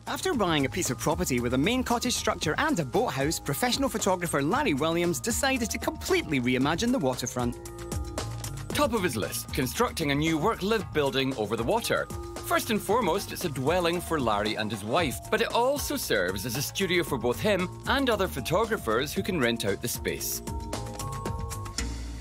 After buying a piece of property with a main cottage structure and a boathouse, professional photographer Larry Williams decided to completely reimagine the waterfront. Top of his list, constructing a new work-live building over the water. First and foremost, it's a dwelling for Larry and his wife, but it also serves as a studio for both him and other photographers who can rent out the space.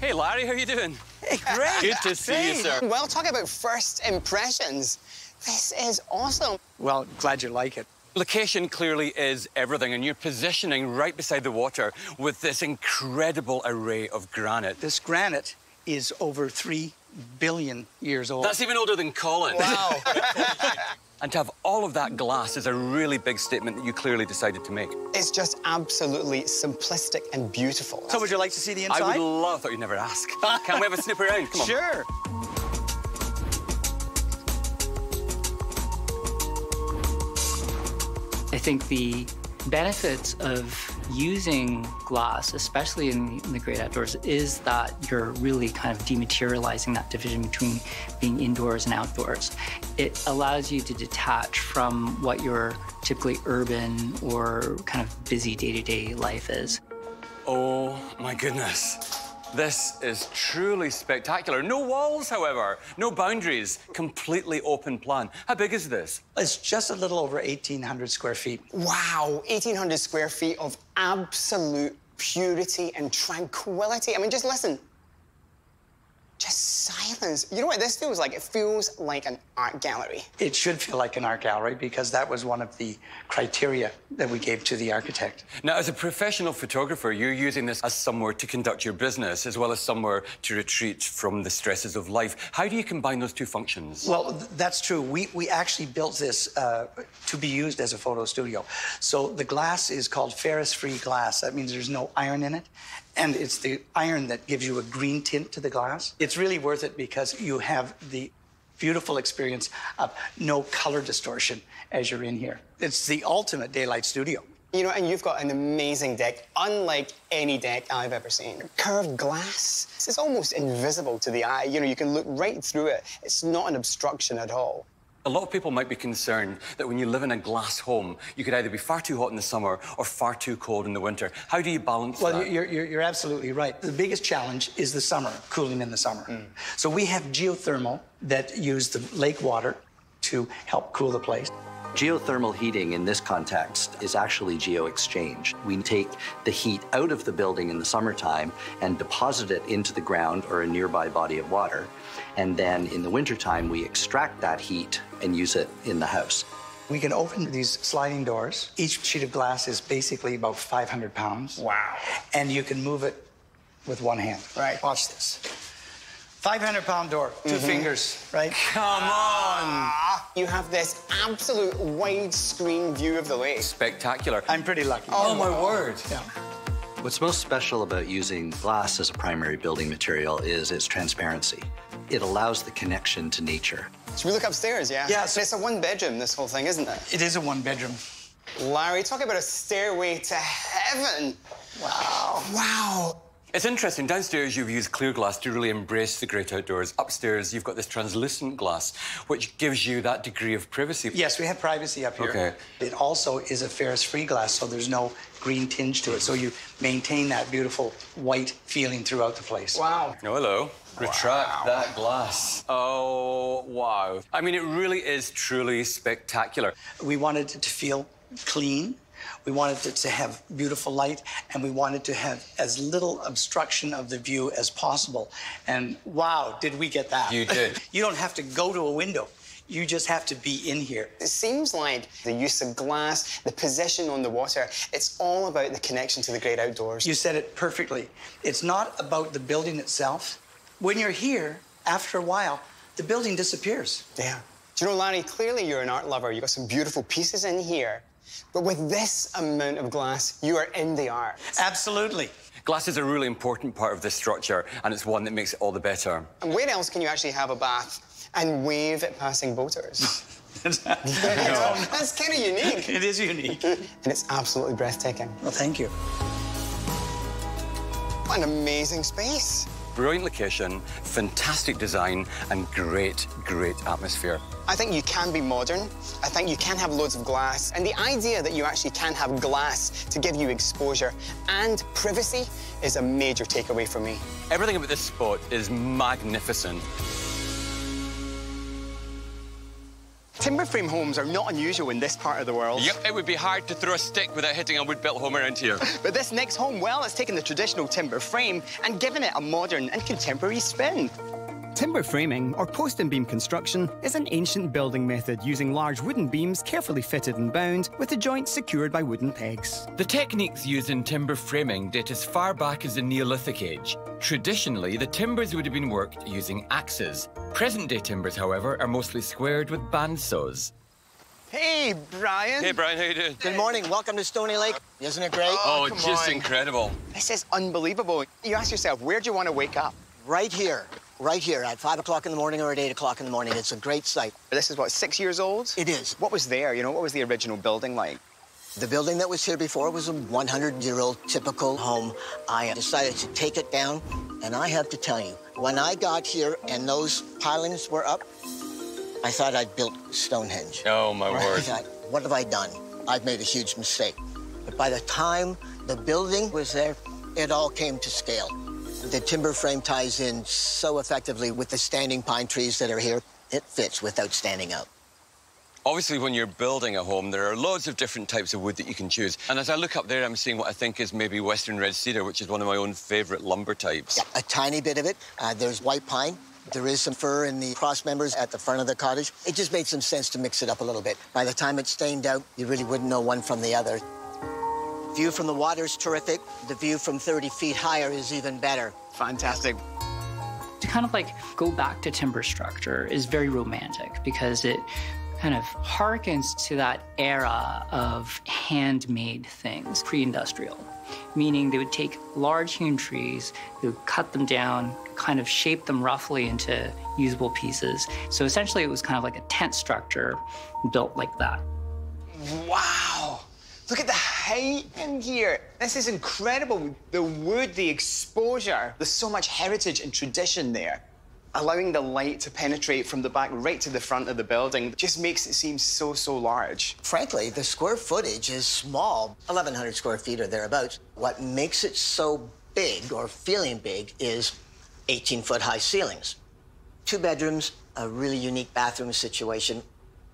Hey Larry, how are you doing? Hey, great. Good to see you, sir. Well, talk about first impressions. This is awesome. Well, glad you like it. Location clearly is everything, and you're positioning right beside the water with this incredible array of granite. This granite is over 3 billion years old. That's even older than Colin. Wow. And to have all of that glass is a really big statement that you clearly decided to make. It's just absolutely simplistic and beautiful. So would you like to see the inside? I would love, thought you'd never ask. Can we have a snip around? Come on. Sure. I think the benefits of using glass, especially in the great outdoors, is that you're really kind of dematerializing that division between being indoors and outdoors. It allows you to detach from what your typically urban or kind of busy day-to-day life is. Oh, my goodness. This is truly spectacular. No walls, however, no boundaries, completely open plan. How big is this? It's just a little over 1,800 square feet. Wow, 1,800 square feet of absolute purity and tranquility. I mean, just listen. Just silence. You know what this feels like? It feels like an art gallery. It should feel like an art gallery because that was one of the criteria that we gave to the architect. Now, as a professional photographer, you're using this as somewhere to conduct your business, as well as somewhere to retreat from the stresses of life. How do you combine those two functions? Well, that's true. We actually built this to be used as a photo studio. So the glass is called ferrous-free glass. That means there's no iron in it. And it's the iron that gives you a green tint to the glass. It's really worth it because you have the beautiful experience of no color distortion as you're in here. It's the ultimate daylight studio. You know, and you've got an amazing deck, unlike any deck I've ever seen. Curved glass, it's almost invisible to the eye. You know, you can look right through it. It's not an obstruction at all. A lot of people might be concerned that when you live in a glass home, you could either be far too hot in the summer or far too cold in the winter. How do you balance that? Well, you're absolutely right. The biggest challenge is the summer, cooling in the summer. So we have geothermal that use the lake water to help cool the place. Geothermal heating in this context is actually geo-exchange. We take the heat out of the building in the summertime and deposit it into the ground or a nearby body of water. And then in the wintertime, we extract that heat and use it in the house. We can open these sliding doors. Each sheet of glass is basically about 500 pounds. Wow. And you can move it with one hand. Right. Watch this. 500-pound door, 2 fingers, right? Come on! You have this absolute widescreen view of the lake. Spectacular. I'm pretty lucky. Oh, my word. Yeah. What's most special about using glass as a primary building material is its transparency. It allows the connection to nature. Should we look upstairs, yeah? Yeah. So it's a one-bedroom, this whole thing, isn't it? It is a one-bedroom. Larry, talk about a stairway to heaven. Wow. Wow. It's interesting. Downstairs, you've used clear glass to really embrace the great outdoors. Upstairs, you've got this translucent glass, which gives you that degree of privacy. Yes, we have privacy up here. Okay. It also is a ferrous-free glass, so there's no green tinge to it. So you maintain that beautiful white feeling throughout the place. Wow. Oh, hello. Retract that glass. Oh, wow. I mean, it really is truly spectacular. We wanted it to feel clean. We wanted it to have beautiful light, and we wanted to have as little obstruction of the view as possible. And wow, did we get that. You did. You don't have to go to a window. You just have to be in here. It seems like the use of glass, the position on the water, it's all about the connection to the great outdoors. You said it perfectly. It's not about the building itself. When you're here, after a while, the building disappears. Yeah. Do you know, Larry, clearly you're an art lover. You've got some beautiful pieces in here. But with this amount of glass, you are in the art. Absolutely. Glass is a really important part of this structure, and it's one that makes it all the better. And where else can you actually have a bath and wave at passing boaters? That's kind of unique. It is unique. And it's absolutely breathtaking. Well, thank you. What an amazing space. brilliant location, fantastic design, and great, great atmosphere. I think you can be modern. I think you can have loads of glass. And the idea that you actually can have glass to give you exposure and privacy is a major takeaway for me. Everything about this spot is magnificent. Timber frame homes are not unusual in this part of the world. Yep, it would be hard to throw a stick without hitting a wood-built home around here. But this next home, well, it's taken the traditional timber frame and given it a modern and contemporary spin. Timber framing, or post and beam construction, is an ancient building method using large wooden beams carefully fitted and bound, with the joints secured by wooden pegs. The techniques used in timber framing date as far back as the Neolithic age. Traditionally, the timbers would have been worked using axes. Present-day timbers, however, are mostly squared with bandsaws. Hey, Brian. Hey, Brian, how you doing? Good morning. Welcome to Stony Lake. Isn't it great? Oh, just incredible. This is unbelievable. You ask yourself, where do you want to wake up? Right here at 5 o'clock in the morning or at 8 o'clock in the morning. It's a great site. This is, what, 6 years old? It is. What was there? You know, what was the original building like? The building that was here before was a 100-year-old typical home. I decided to take it down, and I have to tell you, when I got here and those pilings were up, I thought I'd built Stonehenge. Oh, my word. I thought, what have I done? I've made a huge mistake. But by the time the building was there, it all came to scale. The timber frame ties in so effectively with the standing pine trees that are here. It fits without standing out. Obviously, when you're building a home, there are loads of different types of wood that you can choose. And as I look up there, I'm seeing what I think is maybe Western red cedar, which is one of my own favourite lumber types. Yeah, a tiny bit of it. There's white pine. There is some fir in the cross members at the front of the cottage. It just made some sense to mix it up a little bit. By the time it's stained out, you really wouldn't know one from the other. View from the water is terrific. The view from 30 feet higher is even better. Fantastic. To kind of like go back to timber structure is very romantic because it kind of harkens to that era of handmade things, pre-industrial, meaning they would take large hewn trees, they would cut them down, kind of shape them roughly into usable pieces. So essentially it was kind of like a tent structure built like that. Wow. Look at the height in here. This is incredible. The wood, the exposure. There's so much heritage and tradition there. Allowing the light to penetrate from the back right to the front of the building just makes it seem so, so large. Frankly, the square footage is small, 1,100 square feet or thereabouts. What makes it so big, or feeling big, is 18-foot-high ceilings. 2 bedrooms, a really unique bathroom situation.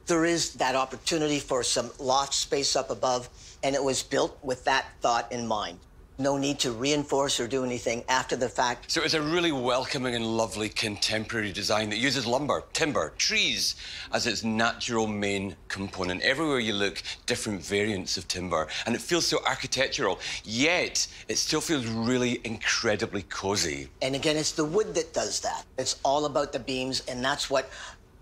There is that opportunity for some loft space up above, and it was built with that thought in mind. No need to reinforce or do anything after the fact. So it's a really welcoming and lovely contemporary design that uses lumber, timber, trees as its natural main component. Everywhere you look, different variants of timber, and it feels so architectural, yet it still feels really incredibly cozy. And again, it's the wood that does that. It's all about the beams, and that's what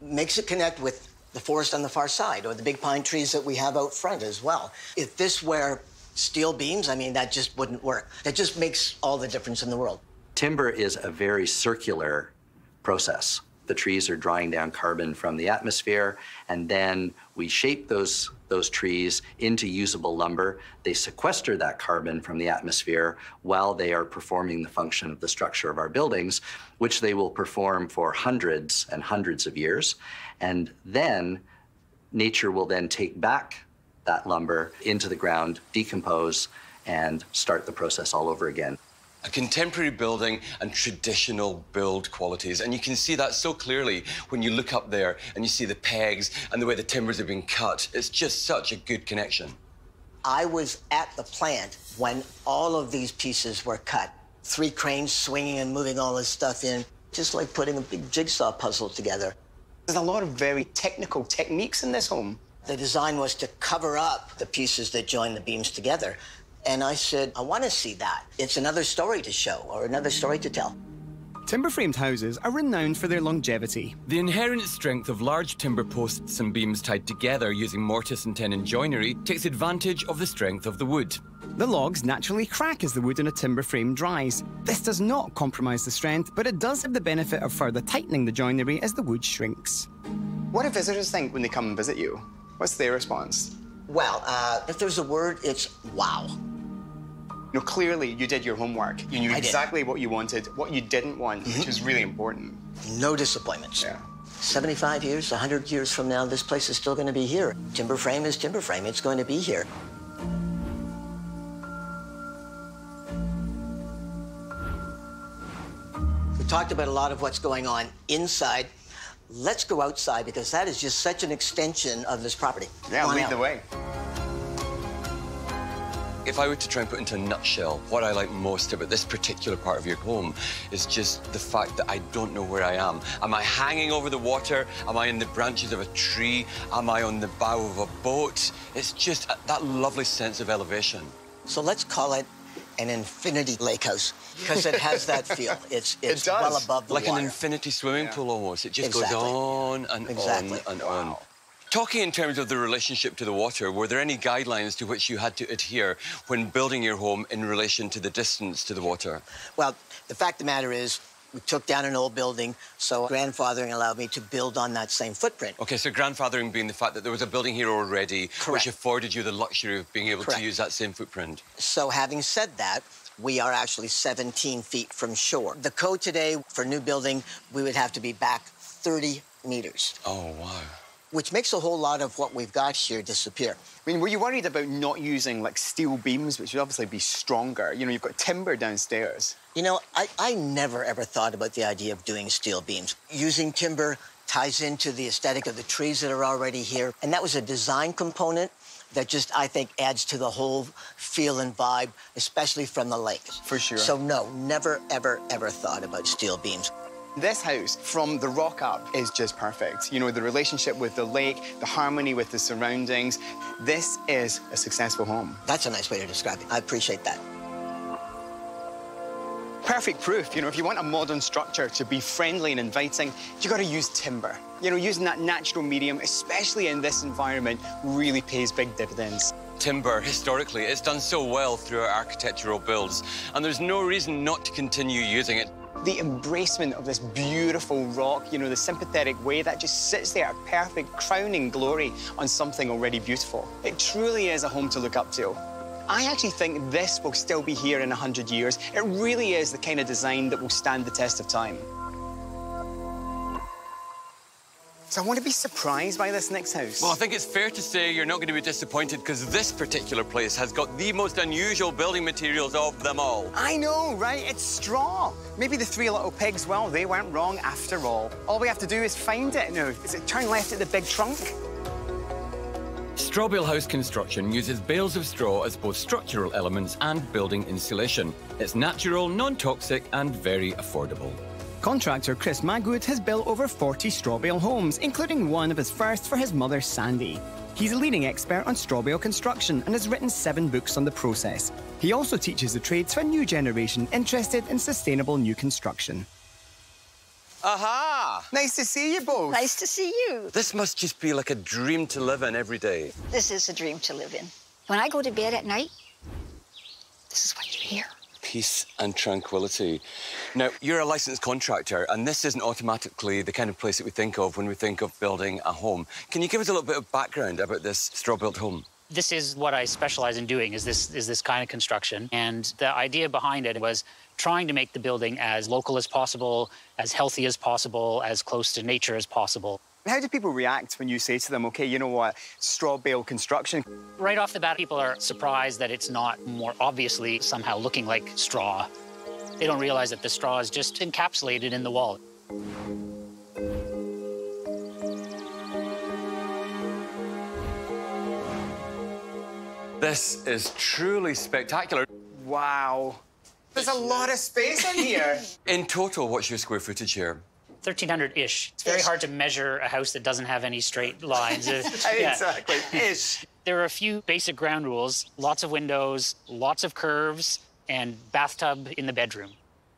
makes it connect with the forest on the far side, or the big pine trees that we have out front as well. If this were steel beams, I mean, that just wouldn't work. That just makes all the difference in the world. Timber is a very circular process. The trees are drawing down carbon from the atmosphere, and then we shape those trees into usable lumber. They sequester that carbon from the atmosphere while they are performing the function of the structure of our buildings, which they will perform for hundreds and hundreds of years. And then nature will then take back that lumber into the ground, decompose, and start the process all over again. A contemporary building and traditional build qualities. And you can see that so clearly when you look up there and you see the pegs and the way the timbers are being cut. It's just such a good connection. I was at the plant when all of these pieces were cut. 3 cranes swinging and moving all this stuff in, just like putting a big jigsaw puzzle together. There's a lot of very technical techniques in this home. The design was to cover up the pieces that join the beams together. And I said, I want to see that. It's another story to show, or another story to tell. Timber-framed houses are renowned for their longevity. The inherent strength of large timber posts and beams tied together using mortise and tenon joinery takes advantage of the strength of the wood. The logs naturally crack as the wood in a timber frame dries. This does not compromise the strength, but it does have the benefit of further tightening the joinery as the wood shrinks. What do visitors think when they come and visit you? What's their response? Well, if there's a word, it's wow. You know, clearly you did your homework. You knew exactly what you wanted, what you didn't want, which is really important. No disappointments. Yeah. 75 years, 100 years from now, this place is still going to be here. Timber frame is timber frame. It's going to be here. We talked about a lot of what's going on inside. Let's go outside, because that is just such an extension of this property. Yeah, lead the way. If I were to try and put into a nutshell what I like most about this particular part of your home is just the fact that I don't know where I am. Am I hanging over the water? Am I in the branches of a tree? Am I on the bow of a boat? It's just that lovely sense of elevation. So let's call it an infinity lake house, because it has that feel. It's well above the like water. An infinity swimming pool almost. It just Exactly. goes on and on and on. Talking in terms of the relationship to the water, were there any guidelines to which you had to adhere when building your home in relation to the distance to the water? Well, the fact of the matter is, we took down an old building, so grandfathering allowed me to build on that same footprint. OK, so grandfathering being the fact that there was a building here already, which afforded you the luxury of being able to use that same footprint. So having said that, we are actually 17 feet from shore. The code today for new building, we would have to be back 30 meters. Oh, wow. Which makes a whole lot of what we've got here disappear. I mean, were you worried about not using, like, steel beams, which would obviously be stronger? You know, you've got timber downstairs. You know, I never, ever thought about the idea of doing steel beams. Using timber ties into the aesthetic of the trees that are already here. And that was a design component that just, I think, adds to the whole feel and vibe, especially from the lake. For sure. So, no, never, ever, ever thought about steel beams. This house, from the rock up, is just perfect. You know, the relationship with the lake, the harmony with the surroundings. This is a successful home. That's a nice way to describe it. I appreciate that. Perfect proof. You know, if you want a modern structure to be friendly and inviting, you got to use timber. You know, using that natural medium, especially in this environment, really pays big dividends. Timber, historically, it's done so well through our architectural builds, and there's no reason not to continue using it. The embracement of this beautiful rock, you know, the sympathetic way that just sits there, a perfect crowning glory on something already beautiful. It truly is a home to look up to. I actually think this will still be here in 100 years. It really is the kind of design that will stand the test of time. So I want to be surprised by this next house. Well, I think it's fair to say you're not going to be disappointed, because this particular place has got the most unusual building materials of them all. I know, right? It's straw. Maybe the three little pigs, well, they weren't wrong after all. All we have to do is find it now. Is it turn left at the big trunk? Straw bale house construction uses bales of straw as both structural elements and building insulation. It's natural, non-toxic and very affordable. Contractor Chris Magwood has built over 40 straw bale homes, including one of his first for his mother, Sandy. He's a leading expert on straw bale construction and has written 7 books on the process. He also teaches the trades for a new generation interested in sustainable new construction. Aha! Nice to see you both. Nice to see you. This must just be like a dream to live in every day. This is a dream to live in. When I go to bed at night, this is what you hear. Peace and tranquility. Now, you're a licensed contractor, and this isn't automatically the kind of place that we think of when we think of building a home. Can you give us a little bit of background about this straw-built home? This is what I specialize in doing, is this kind of construction. And the idea behind it was trying to make the building as local as possible, as healthy as possible, as close to nature as possible. How do people react when you say to them, OK, you know what, straw bale construction? Right off the bat, people are surprised that it's not more obviously somehow looking like straw. They don't realize that the straw is just encapsulated in the wall. This is truly spectacular. Wow. There's a lot of space in here. In total, what's your square footage here? 1,300-ish. It's very hard to measure a house that doesn't have any straight lines. Exactly. Ish. There are a few basic ground rules, lots of windows, lots of curves, and bathtub in the bedroom.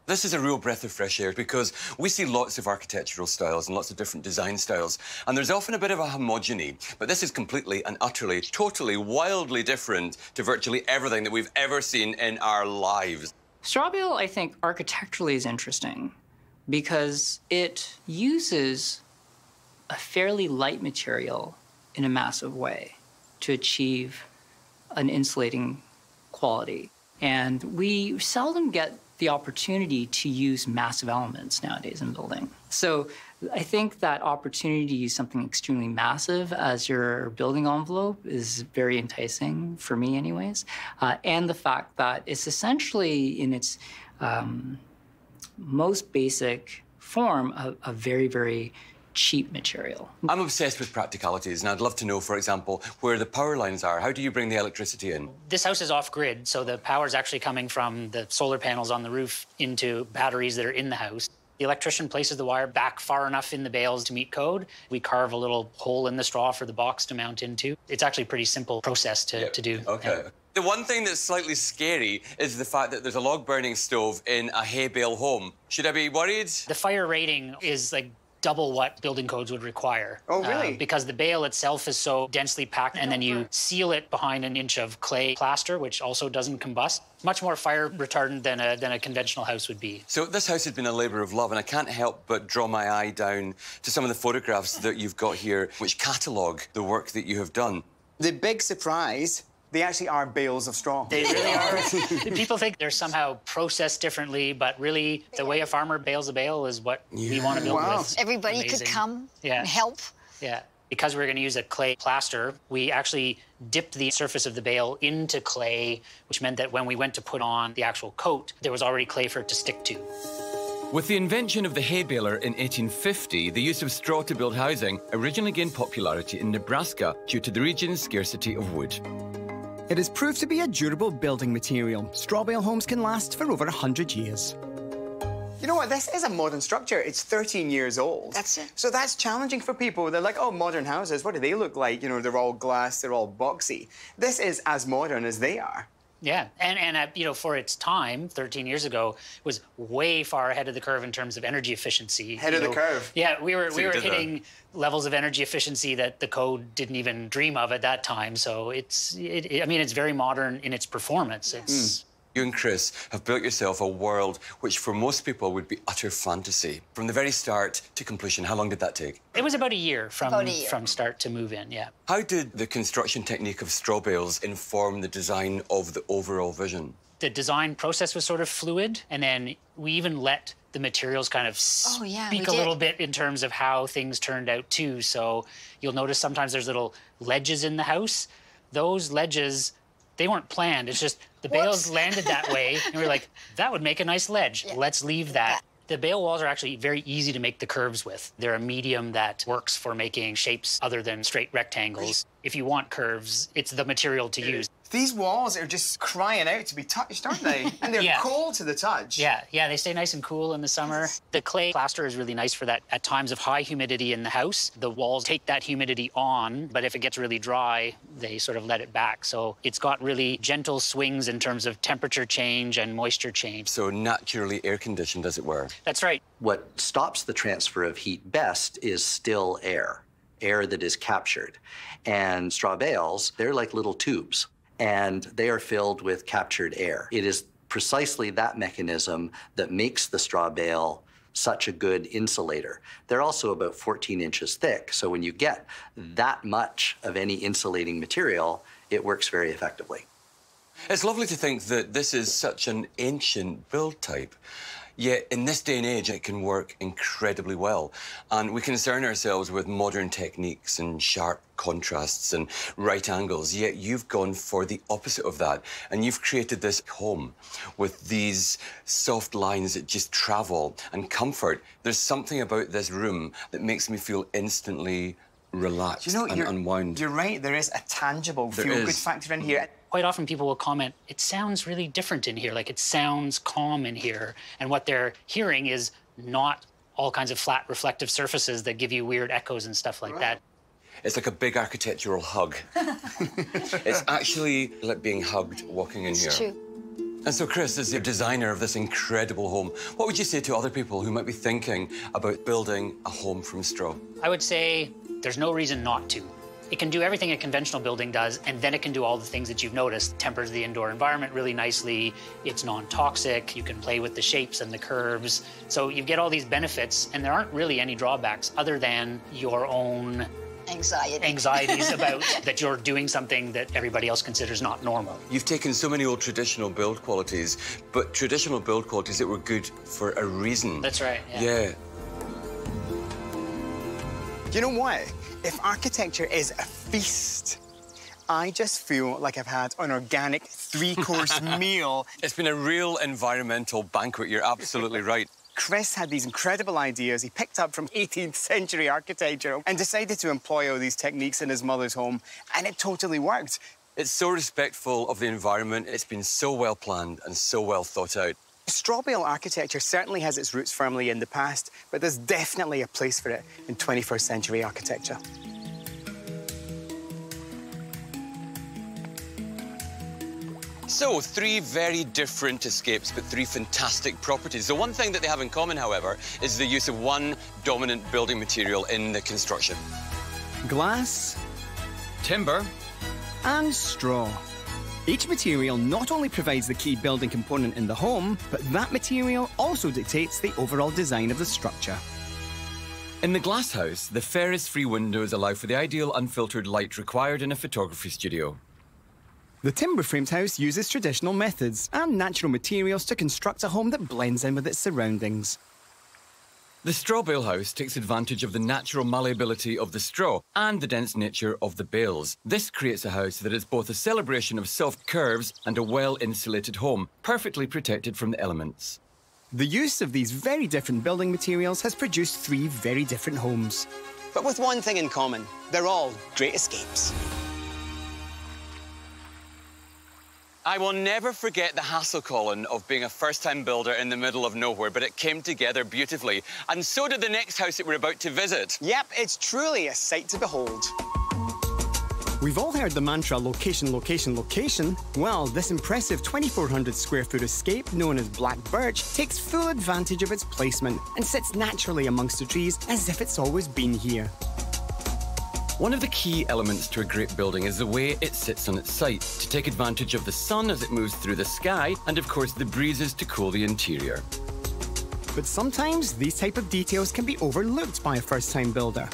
This is a real breath of fresh air, because we see lots of architectural styles and lots of different design styles, and there's often a bit of a homogeny, but this is completely and utterly, totally, wildly different to virtually everything that we've ever seen in our lives. Straw bale, I think, architecturally is interesting because it uses a fairly light material in a massive way to achieve an insulating quality. And we seldom get the opportunity to use massive elements nowadays in building. So I think that opportunity to use something extremely massive as your building envelope is very enticing, for me anyways. And the fact that it's essentially, in its most basic form, a very, very cheap material. I'm obsessed with practicalities, and I'd love to know, for example, where the power lines are. How do you bring the electricity in? This house is off-grid, so the power is actually coming from the solar panels on the roof into batteries that are in the house. The electrician places the wire back far enough in the bales to meet code. We carve a little hole in the straw for the box to mount into. It's actually a pretty simple process to do. Okay. Yeah. The one thing that's slightly scary is the fact that there's a log-burning stove in a hay bale home. Should I be worried? The fire rating is like double what building codes would require. Oh, really? Because the bale itself is so densely packed, and then you seal it behind an inch of clay plaster, which also doesn't combust. Much more fire retardant than a conventional house would be. So this house has been a labour of love, and I can't help but draw my eye down to some of the photographs that you've got here, which catalogue the work that you have done. The big surprise, they actually are bales of straw. They really are. People think they're somehow processed differently, but really, the way a farmer bales a bale is what we want to build with. Everybody could come and help. Yeah. Because we're going to use a clay plaster, we actually dipped the surface of the bale into clay, which meant that when we went to put on the actual coat, there was already clay for it to stick to. With the invention of the hay baler in 1850, the use of straw to build housing originally gained popularity in Nebraska due to the region's scarcity of wood. It has proved to be a durable building material. Straw bale homes can last for over 100 years. You know what? This is a modern structure. It's 13 years old. That's it. So that's challenging for people. They're like, oh, modern houses, what do they look like? You know, they're all glass, they're all boxy. This is as modern as they are. Yeah, and you know, for its time, 13 years ago, was way far ahead of the curve in terms of energy efficiency. Ahead of the curve. Yeah, we were hitting levels of energy efficiency that the code didn't even dream of at that time. So I mean, it's very modern in its performance. It's. You and Chris have built yourself a world which for most people would be utter fantasy. From the very start to completion, how long did that take? It was about a year from start to move in, yeah. How did the construction technique of straw bales inform the design of the overall vision? The design process was sort of fluid, and then we even let the materials kind of speak a little bit in terms of how things turned out too. So you'll notice sometimes there's little ledges in the house. Those ledges, they weren't planned. It's just the bales landed that way, and we're like, that would make a nice ledge. Yeah. Let's leave that. The bale walls are actually very easy to make the curves with. They're a medium that works for making shapes other than straight rectangles. If you want curves, it's the material to use. These walls are just crying out to be touched, aren't they? And they're cold to the touch. Yeah, they stay nice and cool in the summer. The clay plaster is really nice for that. At times of high humidity in the house, the walls take that humidity on, but if it gets really dry, they sort of let it back. So it's got really gentle swings in terms of temperature change and moisture change. So naturally air-conditioned, as it were. That's right. What stops the transfer of heat best is still air that is captured. And straw bales, they're like little tubes, and they are filled with captured air. It is precisely that mechanism that makes the straw bale such a good insulator. They're also about 14 inches thick, so when you get that much of any insulating material, it works very effectively. It's lovely to think that this is such an ancient build type. Yet, in this day and age, it can work incredibly well. And we concern ourselves with modern techniques and sharp contrasts and right angles, yet you've gone for the opposite of that. And you've created this home with these soft lines that just travel and comfort. There's something about this room that makes me feel instantly relaxed and unwound. You're right, there is a tangible feel-good factor in here. Quite often people will comment, it sounds really different in here, like it sounds calm in here. And what they're hearing is not all kinds of flat reflective surfaces that give you weird echoes and stuff like that. It's like a big architectural hug. It's actually like being hugged walking in here. It's true. And so, Chris, as the designer of this incredible home, what would you say to other people who might be thinking about building a home from straw? I would say there's no reason not to. It can do everything a conventional building does, and then it can do all the things that you've noticed. It tempers the indoor environment really nicely. It's non-toxic. You can play with the shapes and the curves. So you get all these benefits, and there aren't really any drawbacks other than your own anxieties about that you're doing something that everybody else considers not normal. You've taken so many old traditional build qualities, but traditional build qualities that were good for a reason. That's right, Yeah. You know what? If architecture is a feast, I just feel like I've had an organic three-course meal. It's been a real environmental banquet. You're absolutely right. Chris had these incredible ideas he picked up from 18th century architecture and decided to employ all these techniques in his mother's home, and it totally worked. It's so respectful of the environment. It's been so well planned and so well thought out. Straw bale architecture certainly has its roots firmly in the past, but there's definitely a place for it in 21st century architecture. So, three very different escapes, but three fantastic properties. The one thing that they have in common, however, is the use of one dominant building material in the construction. Glass, Timber, and straw. Each material not only provides the key building component in the home, but that material also dictates the overall design of the structure. In the glass house, the ferrous-free windows allow for the ideal unfiltered light required in a photography studio. The timber-framed house uses traditional methods and natural materials to construct a home that blends in with its surroundings. The straw bale house takes advantage of the natural malleability of the straw and the dense nature of the bales. This creates a house that is both a celebration of soft curves and a well-insulated home, perfectly protected from the elements. The use of these very different building materials has produced three very different homes. But with one thing in common, they're all great escapes. I will never forget the hassle, Colin, of being a first-time builder in the middle of nowhere, but it came together beautifully. And so did the next house that we're about to visit. Yep, it's truly a sight to behold. We've all heard the mantra location, location, location. Well, this impressive 2,400 square foot escape, known as Black Birch, takes full advantage of its placement and sits naturally amongst the trees as if it's always been here. One of the key elements to a great building is the way it sits on its site, to take advantage of the sun as it moves through the sky, and of course the breezes to cool the interior. But sometimes these type of details can be overlooked by a first-time builder.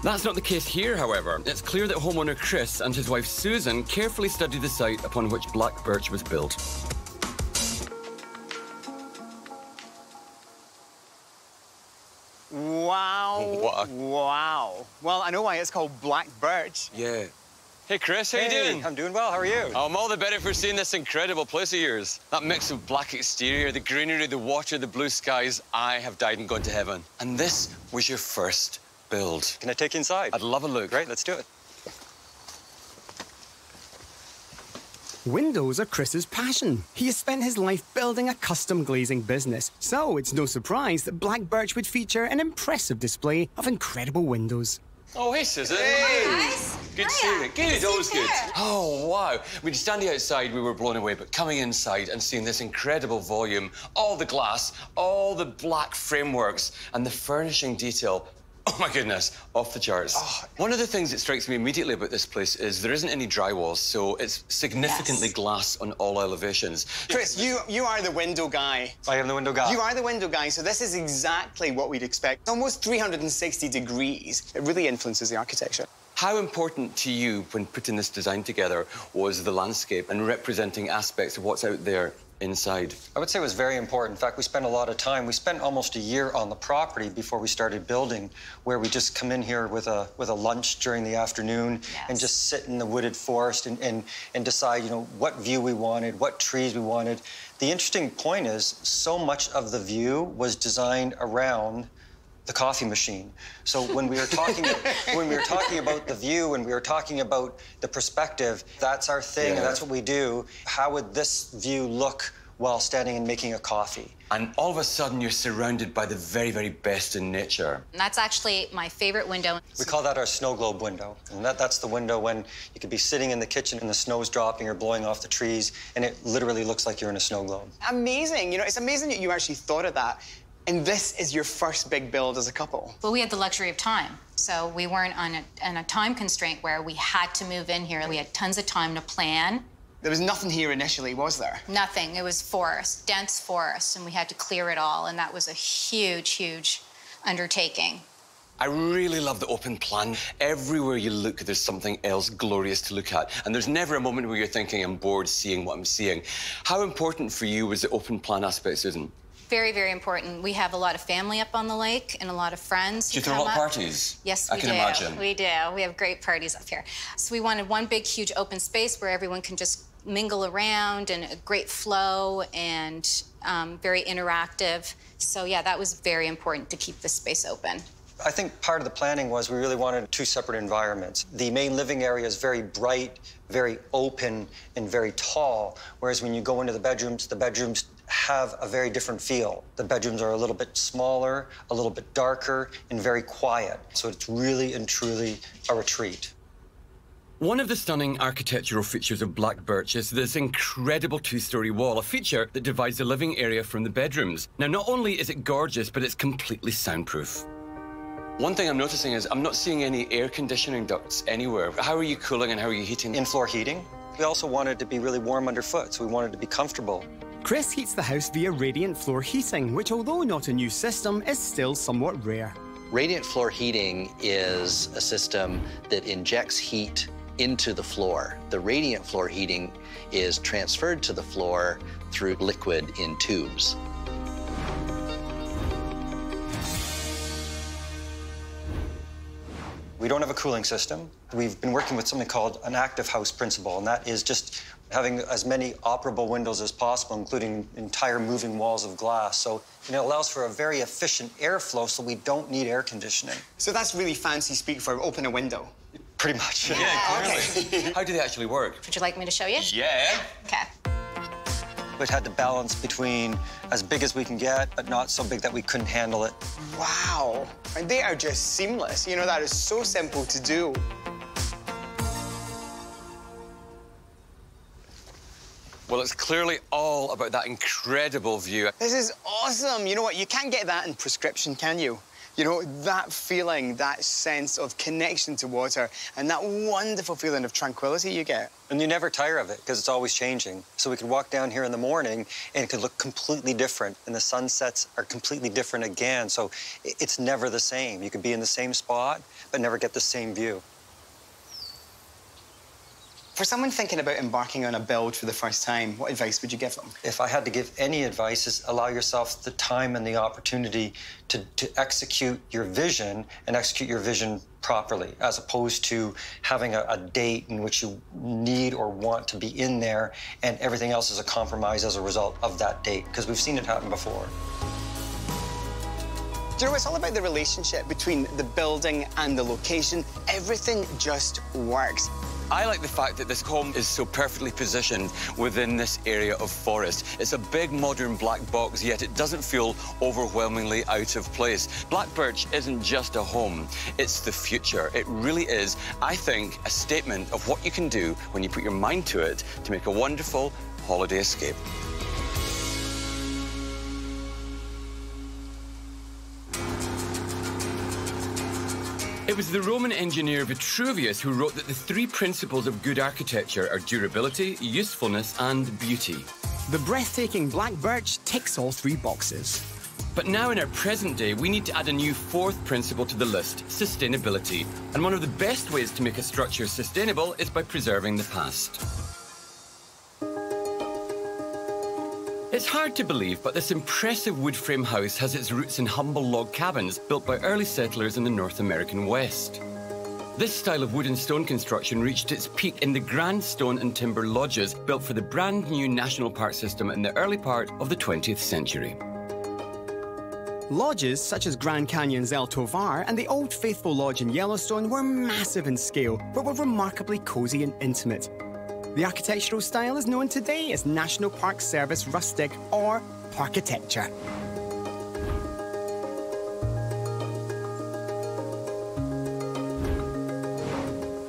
That's not the case here, however. It's clear that homeowner Chris and his wife Susan carefully studied the site upon which Black Birch was built. Wow. Wow. Well, I know why it's called Black Birch. Yeah. Hey, Chris, how you doing? I'm doing well. How are you? I'm all the better for seeing this incredible place of yours. That mix of black exterior, the greenery, the water, the blue skies. I have died and gone to heaven. And this was your first build. Can I take you inside? I'd love a look. Great, let's do it. Windows are Chris's passion. He has spent his life building a custom glazing business, so it's no surprise that Black Birch would feature an impressive display of incredible windows. Oh, hey, Susan. Hey, guys. Good to see you. Good, always good. Oh, wow. We'd standing outside, we were blown away, but coming inside and seeing this incredible volume, all the glass, all the black frameworks, and the furnishing detail, oh, my goodness, off the charts. Oh. One of the things that strikes me immediately about this place is there isn't any drywalls, so it's significantly glass on all elevations. Chris, you are the window guy. I am the window guy. You are the window guy, so this is exactly what we'd expect. Almost 360 degrees. It really influences the architecture. How important to you, when putting this design together, was the landscape and representing aspects of what's out there inside? I would say it was very important. In fact, we spent a lot of time. We spent almost a year on the property before we started building, where we just come in here with a lunch during the afternoon and just sit in the wooded forest and decide, you know, what view we wanted, what trees we wanted. The interesting point is, so much of the view was designed around the coffee machine. So when we were talking about the view, when we were talking about the perspective, that's our thing, and that's what we do. How would this view look while standing and making a coffee? And all of a sudden, you're surrounded by the very, very best in nature. And that's actually my favorite window. We call that our snow globe window. And that's the window when you could be sitting in the kitchen and the snow's dropping or blowing off the trees, and it literally looks like you're in a snow globe. Amazing. You know, it's amazing that you actually thought of that. And this is your first big build as a couple. Well, we had the luxury of time. So we weren't on a time constraint where we had to move in here. We had tons of time to plan. There was nothing here initially, was there? Nothing. It was forest, dense forest, and we had to clear it all. And that was a huge, huge undertaking. I really love the open plan. Everywhere you look, there's something else glorious to look at. And there's never a moment where you're thinking, I'm bored seeing what I'm seeing. How important for you was the open plan aspect, Susan? Very, very important. We have a lot of family up on the lake and a lot of friends. Do you throw a lot of parties? Yes, we do. I can imagine. We do. We have great parties up here. So we wanted one big, huge open space where everyone can just mingle around and a great flow and very interactive. So yeah, that was very important to keep this space open. I think part of the planning was we really wanted two separate environments. The main living area is very bright, very open, and very tall, whereas when you go into the bedrooms have a very different feel. The bedrooms are a little bit smaller, a little bit darker, and very quiet. So it's really and truly a retreat. One of the stunning architectural features of Black Birch is this incredible two-story wall, a feature that divides the living area from the bedrooms. Now, not only is it gorgeous, but it's completely soundproof. One thing I'm noticing is I'm not seeing any air conditioning ducts anywhere. How are you cooling and how are you heating? In-floor heating. We also wanted to be really warm underfoot, so we wanted to be comfortable. Chris heats the house via radiant floor heating, which, although not a new system, is still somewhat rare. Radiant floor heating is a system that injects heat into the floor. The radiant floor heating is transferred to the floor through liquid in tubes. We don't have a cooling system. We've been working with something called an active house principle, and that is just having as many operable windows as possible, including entire moving walls of glass. So it allows for a very efficient airflow, so we don't need air conditioning. So that's really fancy speak for open a window. Pretty much. Yeah, okay. How do they actually work? Would you like me to show you? Yeah. Okay. It had to balance between as big as we can get, but not so big that we couldn't handle it. Wow. And they are just seamless. You know, that is so simple to do. Well, it's clearly all about that incredible view. This is awesome. You know what? You can't get that in prescription, can you? You know, that feeling, that sense of connection to water, and that wonderful feeling of tranquility you get. And you never tire of it, because it's always changing. So we could walk down here in the morning, and it could look completely different, and the sunsets are completely different again. So it's never the same. You could be in the same spot, but never get the same view. For someone thinking about embarking on a build for the first time, what advice would you give them? If I had to give any advice, is allow yourself the time and the opportunity to execute your vision and execute your vision properly, as opposed to having a date in which you need or want to be in there and everything else is a compromise as a result of that date, because we've seen it happen before. Do you know, it's all about the relationship between the building and the location. Everything just works. I like the fact that this home is so perfectly positioned within this area of forest. It's a big modern black box, yet it doesn't feel overwhelmingly out of place. Black Birch isn't just a home, it's the future. It really is, I think, a statement of what you can do when you put your mind to it to make a wonderful holiday escape. It was the Roman engineer Vitruvius who wrote that the three principles of good architecture are durability, usefulness, and beauty. The breathtaking Black Birch ticks all three boxes. But now in our present day, we need to add a new fourth principle to the list, sustainability. And one of the best ways to make a structure sustainable is by preserving the past. It's hard to believe, but this impressive wood frame house has its roots in humble log cabins built by early settlers in the North American West. This style of wood and stone construction reached its peak in the grand stone and timber lodges built for the brand new national park system in the early part of the 20th century. Lodges such as Grand Canyon's El Tovar and the Old Faithful Lodge in Yellowstone were massive in scale, but were remarkably cosy and intimate. The architectural style is known today as National Park Service rustic or parkitecture.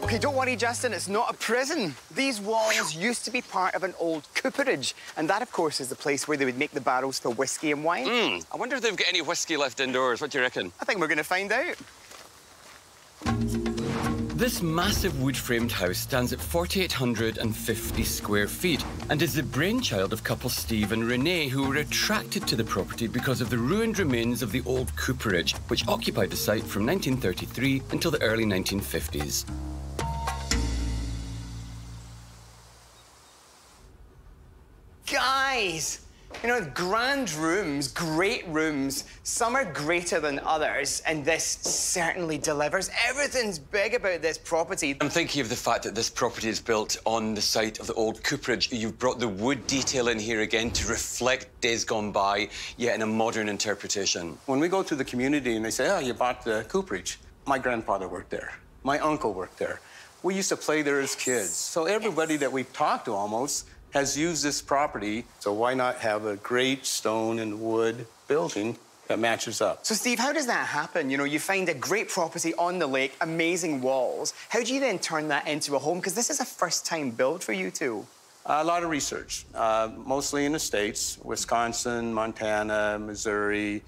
Okay, don't worry, Justin, it's not a prison. These walls used to be part of an old cooperage, and that, of course, is the place where they would make the barrels for whiskey and wine. I wonder if they've got any whiskey left indoors. What do you reckon? I think we're going to find out. This massive wood-framed house stands at 4,850 square feet and is the brainchild of couple Steve and Renee, who were attracted to the property because of the ruined remains of the old cooperage, which occupied the site from 1933 until the early 1950s. Guys! You know, grand rooms, great rooms. Some are greater than others, and this certainly delivers. Everything's big about this property. I'm thinking of the fact that this property is built on the site of the old cooperage. You've brought the wood detail in here again to reflect days gone by, yet in a modern interpretation. When we go to the community and they say, oh, you bought the cooperage, my grandfather worked there. My uncle worked there. We used to play there as kids. So everybody that we've talked to almost has used this property, so why not have a great stone and wood building that matches up? So, Steve, how does that happen? You know, you find a great property on the lake, amazing walls. How do you then turn that into a home? Because this is a first-time build for you two. A lot of research, mostly in the States, Wisconsin, Montana, Missouri,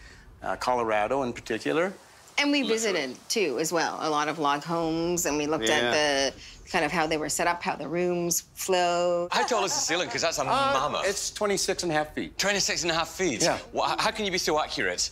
Colorado in particular. And we visited, too, as well, a lot of log homes, and we looked at the kind of how they were set up, how the rooms flow. How tall is the ceiling? Because that's a mammoth. It's 26.5 feet. 26.5 feet? Yeah. Well, how can you be so accurate?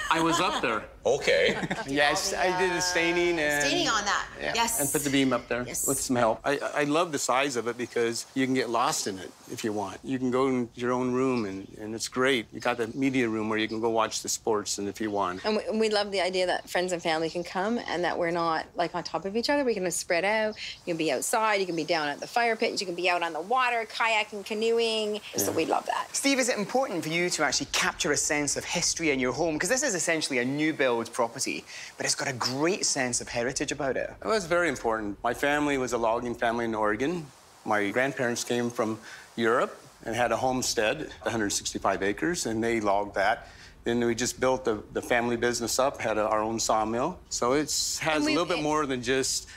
I was up there. Okay. Yes, I did the staining and... Staining on that, yes. And put the beam up there with some help. I love the size of it because you can get lost in it if you want. You can go in your own room and it's great. You got the media room where you can go watch the sports and if you want. And we love the idea that friends and family can come and that we're not like on top of each other. We can spread out. You can be outside, you can be down at the fire pit, you can be out on the water, kayaking, canoeing. So we love that. Steve, is it important for you to actually capture a sense of history in your home? Because this is essentially a new build property, but it's got a great sense of heritage about it. It was very important. My family was a logging family in Oregon. My grandparents came from Europe and had a homestead, 165 acres, and they logged that. Then we just built the family business up, had our own sawmill. So it has a little bit more than just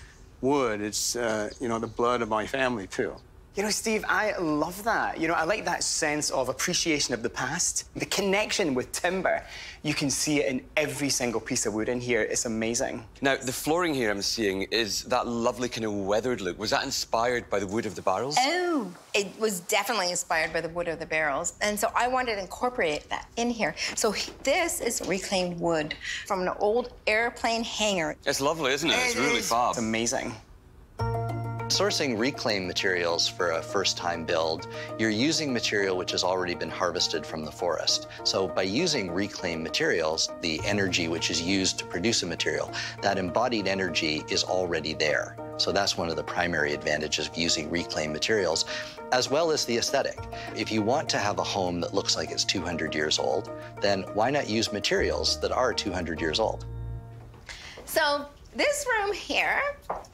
wood. It's, you know, the blood of my family, too. You know, Steve, I love that. You know, I like that sense of appreciation of the past. The connection with timber, you can see it in every single piece of wood in here. It's amazing. Now, the flooring here I'm seeing is that lovely kind of weathered look. Was that inspired by the wood of the barrels? Oh, it was definitely inspired by the wood of the barrels. And so I wanted to incorporate that in here. So this is reclaimed wood from an old airplane hangar. It's lovely, isn't it? It's really fab. It's amazing. Sourcing reclaimed materials for a first-time build, you're using material which has already been harvested from the forest. So by using reclaimed materials, the energy which is used to produce a material, that embodied energy is already there. So that's one of the primary advantages of using reclaimed materials, as well as the aesthetic. If you want to have a home that looks like it's 200 years old, then why not use materials that are 200 years old? So this room here,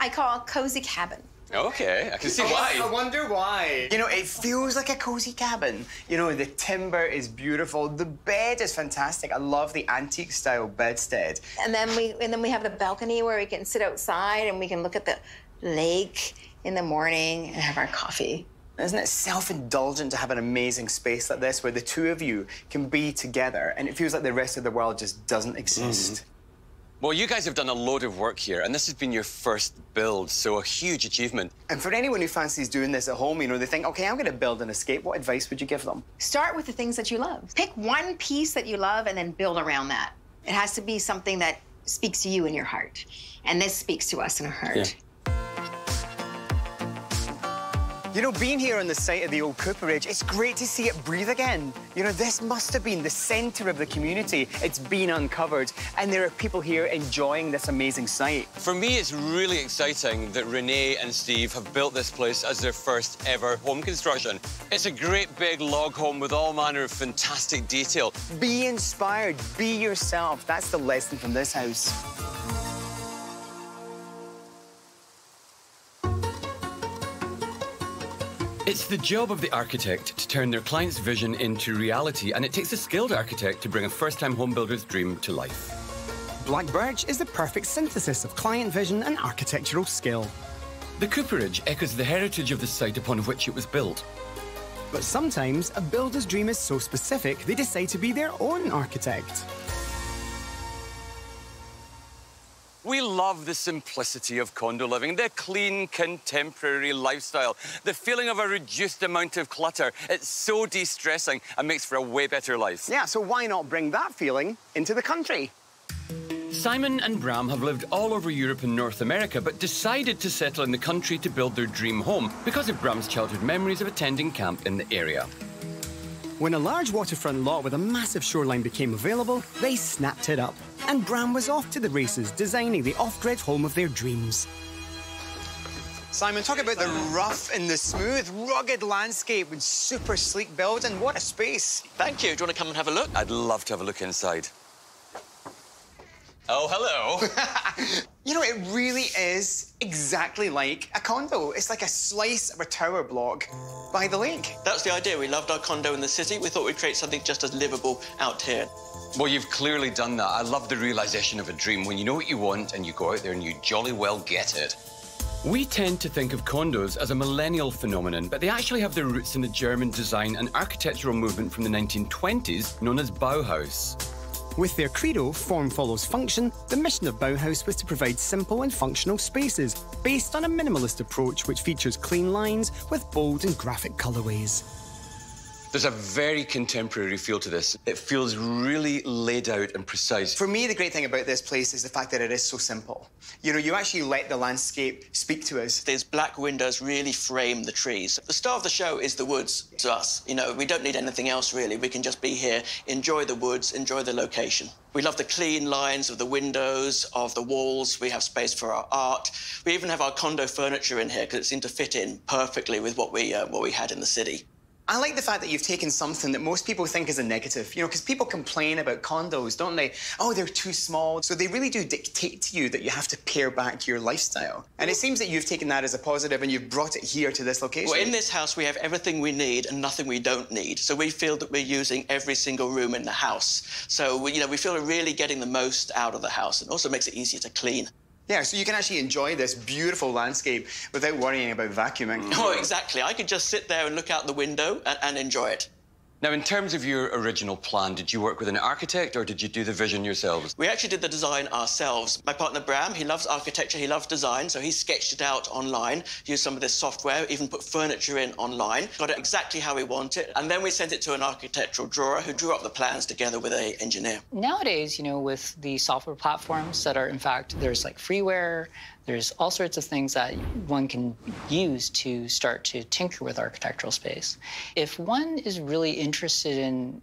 I call Cozy Cabin. Okay, I can see why. I wonder why. You know, it feels like a cozy cabin. You know, the timber is beautiful. The bed is fantastic. I love the antique-style bedstead. And then we have the balcony where we can sit outside and we can look at the lake in the morning and have our coffee. Isn't it self-indulgent to have an amazing space like this where the two of you can be together and it feels like the rest of the world just doesn't exist? Well, you guys have done a load of work here, and this has been your first build, so a huge achievement. And for anyone who fancies doing this at home, you know, they think, OK, I'm going to build an escape. What advice would you give them? Start with the things that you love. Pick one piece that you love and then build around that. It has to be something that speaks to you in your heart. And this speaks to us in our heart. Yeah. You know, being here on the site of the old cooperage, it's great to see it breathe again. You know, this must have been the centre of the community. It's been uncovered, and there are people here enjoying this amazing site. For me, it's really exciting that Renee and Steve have built this place as their first ever home construction. It's a great big log home with all manner of fantastic detail. Be inspired, be yourself. That's the lesson from this house. It's the job of the architect to turn their client's vision into reality, and it takes a skilled architect to bring a first-time home builder's dream to life. Black birch is the perfect synthesis of client vision and architectural skill. The cooperage echoes the heritage of the site upon which it was built. But sometimes a builder's dream is so specific they decide to be their own architect. We love the simplicity of condo living, the clean, contemporary lifestyle, the feeling of a reduced amount of clutter. It's so de-stressing and makes for a way better life. Yeah, so why not bring that feeling into the country? Simon and Bram have lived all over Europe and North America, but decided to settle in the country to build their dream home because of Bram's childhood memories of attending camp in the area. When a large waterfront lot with a massive shoreline became available, they snapped it up. And Bram was off to the races, designing the off-grid home of their dreams. Simon, talk about the rough and the smooth, rugged landscape with super sleek building. What a space. Thank you. Do you want to come and have a look? I'd love to have a look inside. Oh, hello. You know, it really is exactly like a condo. It's like a slice of a tower block by the lake. That's the idea. We loved our condo in the city. We thought we'd create something just as livable out here. Well, you've clearly done that. I love the realisation of a dream when you know what you want and you go out there and you jolly well get it. We tend to think of condos as a millennial phenomenon, but they actually have their roots in the German design and architectural movement from the 1920s, known as Bauhaus. With their credo, form follows function, the mission of Bauhaus was to provide simple and functional spaces, based on a minimalist approach which features clean lines with bold and graphic colourways. There's a very contemporary feel to this. It feels really laid out and precise. For me, the great thing about this place is the fact that it is so simple. You know, you actually let the landscape speak to us. These black windows really frame the trees. The star of the show is the woods to us. You know, we don't need anything else, really. We can just be here, enjoy the woods, enjoy the location. We love the clean lines of the windows, of the walls. We have space for our art. We even have our condo furniture in here because it seemed to fit in perfectly with what we had in the city. I like the fact that you've taken something that most people think is a negative, you know, because people complain about condos, don't they? Oh, they're too small. So they really do dictate to you that you have to pare back your lifestyle. And it seems that you've taken that as a positive and you've brought it here to this location. Well, in this house, we have everything we need and nothing we don't need. So we feel that we're using every single room in the house. So, we feel we're really getting the most out of the house and also makes it easier to clean. Yeah, so you can actually enjoy this beautiful landscape without worrying about vacuuming. Oh, exactly. I could just sit there and look out the window and enjoy it. Now, in terms of your original plan, did you work with an architect or did you do the vision yourselves? We actually did the design ourselves. My partner, Bram, he loves architecture, he loves design, so he sketched it out online, used some of this software, even put furniture in online, got it exactly how we want it, and then we sent it to an architectural drawer who drew up the plans together with an engineer. Nowadays, with the software platforms that are, in fact, there's like freeware, there's all sorts of things that one can use to start to tinker with architectural space. If one is really interested in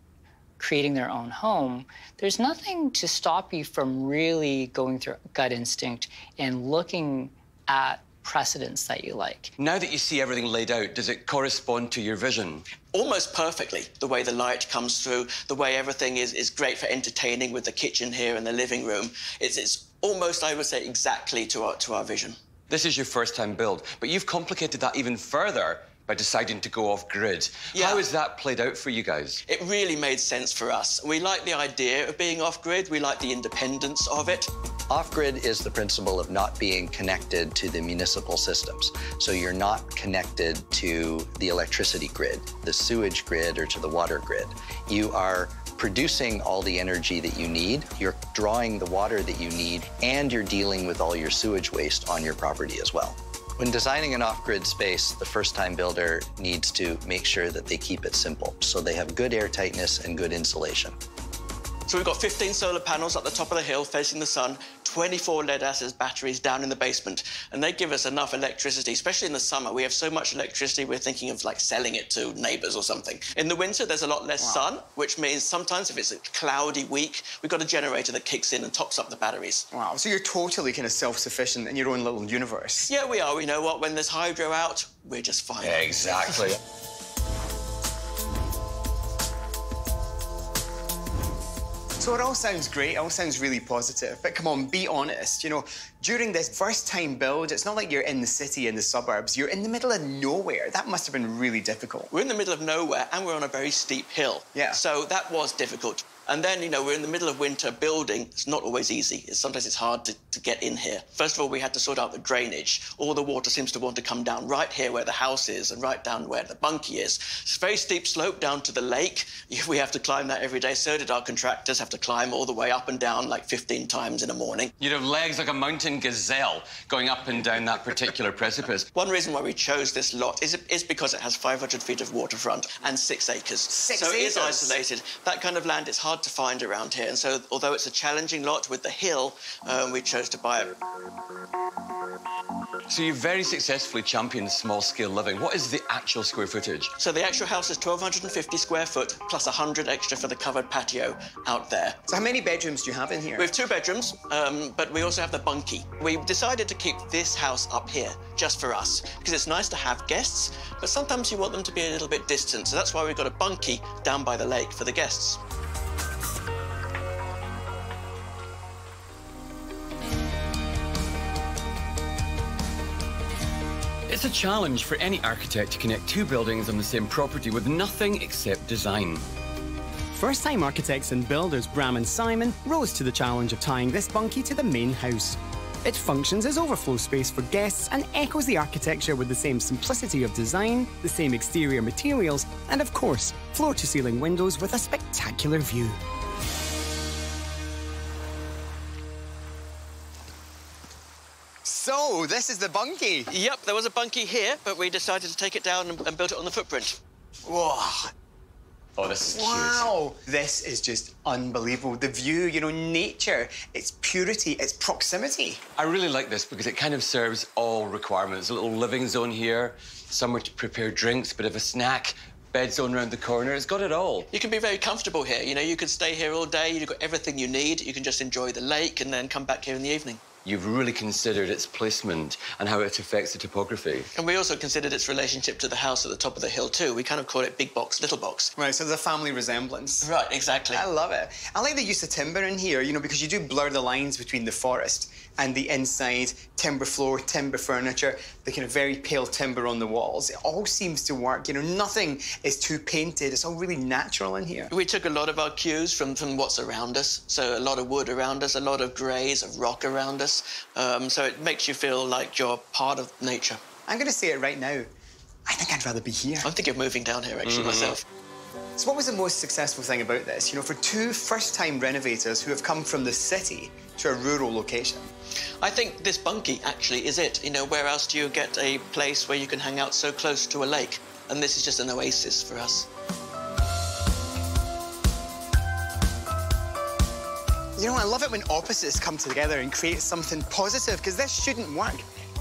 creating their own home, there's nothing to stop you from really going through gut instinct and looking at precedents that you like. Now that you see everything laid out, does it correspond to your vision? Almost perfectly. The way the light comes through, the way everything is great for entertaining with the kitchen here and the living room. It's almost, I would say, exactly to our vision. This is your first time build, but you've complicated that even further by deciding to go off-grid. Yeah. How has that played out for you guys? It really made sense for us. We like the idea of being off-grid. We like the independence of it. Off-grid is the principle of not being connected to the municipal systems. So you're not connected to the electricity grid, the sewage grid, or to the water grid. You are producing all the energy that you need, you're drawing the water that you need, and you're dealing with all your sewage waste on your property as well. When designing an off-grid space, the first-time builder needs to make sure that they keep it simple, so they have good air tightness and good insulation. So we've got 15 solar panels at the top of the hill facing the sun, 24 lead-acid batteries down in the basement, and they give us enough electricity, especially in the summer. We have so much electricity, we're thinking of like selling it to neighbors or something. In the winter, there's a lot less sun, which means sometimes if it's a cloudy week, we've got a generator that kicks in and tops up the batteries. Wow, so you're totally kind of self-sufficient in your own little universe. Yeah, we are. You know what? When there's hydro out, we're just fine. Yeah, exactly. So it all sounds great, it all sounds really positive, but come on, be honest. During this first-time build, it's not like you're in the city, in the suburbs. You're in the middle of nowhere. That must have been really difficult. We're in the middle of nowhere, and we're on a very steep hill. Yeah. So that was difficult. And then, you know, we're in the middle of winter building. It's not always easy. Sometimes it's hard to get in here. First of all, we had to sort out the drainage. All the water seems to want to come down right here where the house is and right down where the bunkie is. It's a very steep slope down to the lake. We have to climb that every day. So did our contractors have to climb all the way up and down like 15 times in a morning. You'd have legs like a mountain gazelle going up and down that particular precipice. One reason why we chose this lot is because it has 500 feet of waterfront and 6 acres. So it is isolated. That kind of land is hard to find around here. And so although it's a challenging lot with the hill, we chose to buy it. So you very successfully championed small-scale living. What is the actual square footage? So the actual house is 1,250 square foot, plus 100 extra for the covered patio out there. So how many bedrooms do you have in here? We have 2 bedrooms, but we also have the bunkie. We decided to keep this house up here just for us, because it's nice to have guests, but sometimes you want them to be a little bit distant. So that's why we've got a bunkie down by the lake for the guests. It's a challenge for any architect to connect 2 buildings on the same property with nothing except design. First-time architects and builders Bram and Simon rose to the challenge of tying this bunkie to the main house. It functions as overflow space for guests and echoes the architecture with the same simplicity of design, the same exterior materials, and of course, floor-to-ceiling windows with a spectacular view. So, this is the bunkie? Yep, there was a bunkie here, but we decided to take it down and build it on the footprint. Whoa. Oh, this is wow. Cute. This is just unbelievable. The view, you know, nature, its purity, its proximity. I really like this because it kind of serves all requirements. A little living zone here, somewhere to prepare drinks, bit of a snack, bed zone around the corner. It's got it all. You can be very comfortable here. You know, you could stay here all day. You've got everything you need. You can just enjoy the lake and then come back here in the evening. You've really considered its placement and how it affects the topography. And we also considered its relationship to the house at the top of the hill, too. We kind of call it big box, little box. Right, so there's a family resemblance. Right, exactly. I love it. I like the use of timber in here, you know, because you do blur the lines between the forest and the inside, timber floor, timber furniture, the kind of very pale timber on the walls. It all seems to work, you know, nothing is too painted. It's all really natural in here. We took a lot of our cues from what's around us. So a lot of wood around us, a lot of greys of rock around us. So it makes you feel like you're part of nature. I'm going to say it right now. I think I'd rather be here. I'm thinking of moving down here, actually, myself. So what was the most successful thing about this? You know, for 2 first-time renovators who have come from the city to a rural location. I think this bunkie actually is it. You know, where else do you get a place where you can hang out so close to a lake? And this is just an oasis for us. You know, I love it when opposites come together and create something positive, because this shouldn't work.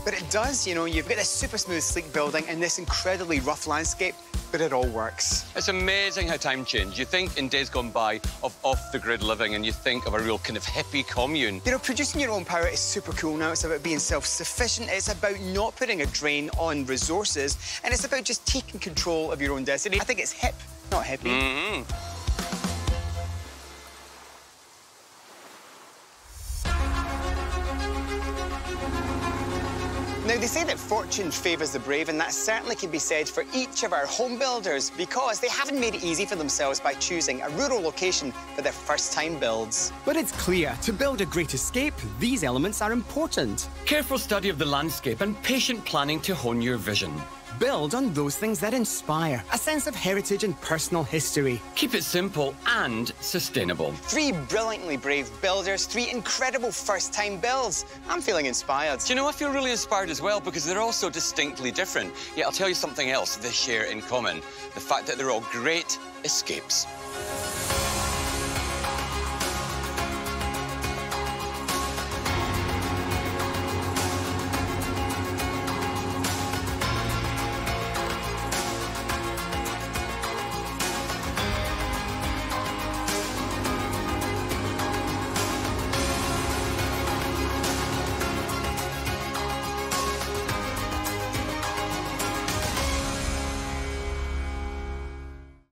But it does, you know. You've got this super smooth, sleek building and this incredibly rough landscape, but it all works. It's amazing how time changed. You think in days gone by of off-the-grid living and you think of a real kind of hippie commune. You know, producing your own power is super cool now. It's about being self-sufficient. It's about not putting a drain on resources. And it's about just taking control of your own destiny. I think it's hip, not hippie. Mm-hmm. Now, they say that fortune favours the brave, and that certainly can be said for each of our home builders, because they haven't made it easy for themselves by choosing a rural location for their first-time builds. But it's clear, to build a great escape, these elements are important. Careful study of the landscape and patient planning to hone your vision. Build on those things that inspire, a sense of heritage and personal history. Keep it simple and sustainable. 3 brilliantly brave builders, 3 incredible first-time builds. I'm feeling inspired. Do you know, I feel really inspired as well, because they're all so distinctly different. Yet I'll tell you something else they share in common. The fact that they're all great escapes.